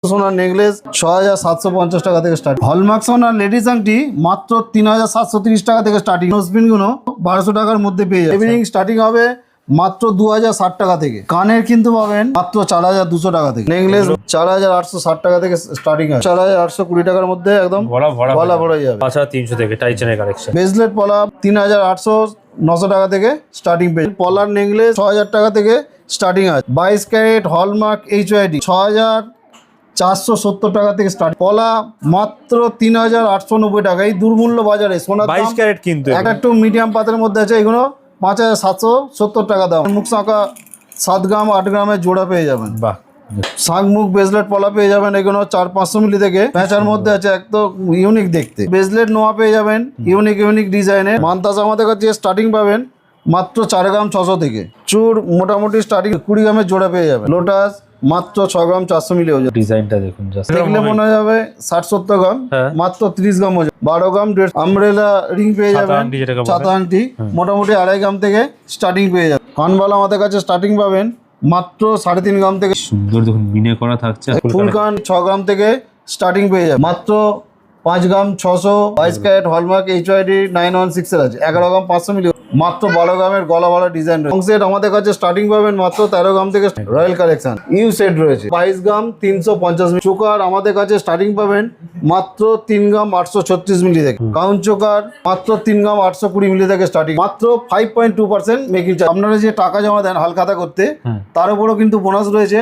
সোনার নেকলেস ৬৭৫০ টাকা থেকে স্টার্ট। হলমার্ক সোনার লেডিস আংটি মাত্র ৩৭৩০ টাকা থেকে স্টার্টিং। নোজপিন গুলো ১২০০ টাকার মধ্যে পেয়ে যাবে। এভিনিং স্টার্টিং হবে মাত্র ২০৬০ টাকা থেকে। কানের কিন্তু পাবেন মাত্র ৪২০০ টাকা থেকে। নেকলেস ৪৮৬০ টাকা থেকে স্টার্টিং হয়। ৪৮২০ টাকার মধ্যে একদম গলা ভরা যাবে। ৫৩০০ থেকে টাইচেনের কালেকশন। ব্রেসলেট পলা ৩৮০০-৯০০ টাকা থেকে স্টার্টিং পেয়ে। পলার নেকলেস ৬০০০ টাকা থেকে স্টার্টিং আছে। ২২ ক্যারেট হলমার্ক HYD ৬৪৭০ টাকা থেকে স্টার্ট। পলা মাত্র ৩৮৯০ টাকা। এই দুর্মূল্য বাজারে সোনার ২২ ক্যারেট কিন্তু একটু মিডিয়াম পাতের মধ্যে আছে, এগুলো ৫৭৭০ টাকা দাম। মুখ শাঁখা ৭ গ্রাম ৮ গ্রামের জোড়া পেয়ে যাবেন। বাহ, শাঁখ মুখ ব্রেসলেট পলা পেয়ে যাবেন, এগুলো ৪০০-৫০০ মিলি থেকে। প্যাঁচার মধ্যে আছে একদম ইউনিক দেখতে। ব্রেসলেট নোয়া পেয়ে যাবেন ইউনিক ডিজাইনের। মান্তাস আমাদের কাছে স্টার্টিং পাবেন মাত্র ৪ গ্রাম ৬০০ থেকে। চুর মোটামুটি স্টার্টিং ২০ গ্রামের জোড়া পেয়ে যাবেন। লোটাস মাত্র ৬ গ্রাম ৪০০ মিলি ওজন। ডিজাইনটা দেখুন জাস্ট দেখলে মনে হয় যাবে ৬০-৭০ গ্রাম, মাত্র 30 গ্রাম ওজন। ১২ গ্রাম আমব্রেলা রিং পেয়ে যাবেন। ছাতা আংটি মোটামুটি ২.৫ গ্রাম থেকে স্টার্টিং পেয়ে যাবেন। কানবালা আমাদের কাছে স্টার্টিং পাবেন মাত্র ৩.৫ গ্রাম থেকে। সুন্দর দেখুন মিনে করা থাকছে। ফুলকান ৬ গ্রাম থেকে স্টার্টিং পেয়ে যাবে মাত্র ৫ গ্রাম ৬০০। ২২ ক্যারেট হলমার্ক HYD 916 এর আছে 11 গ্রাম ৫০০ মিলি। মাত্র 12 গ্রামের গলা ভরা ডিজাইন রয়েছে। সেট আমাদের কাছে স্টার্টিং পাবেন মাত্র 13 গ্রাম থেকে। রয়্যাল কালেকশন ইউ সেট রয়েছে 22 গ্রাম ৩৫০ মিলি। চোকার আমাদের কাছে স্টার্টিং পাবেন মাত্র 3 গ্রাম 836 মিলি থেকে। কাউন্ট চোকার মাত্র 3 গ্রাম 820 মিলি থেকে স্টার্টিং। মাত্র 5.2% মেকিং চার্জ। আপনারা যে টাকা জমা দেন হালখাতা করতে, তার উপরও কিন্তু বোনাস রয়েছে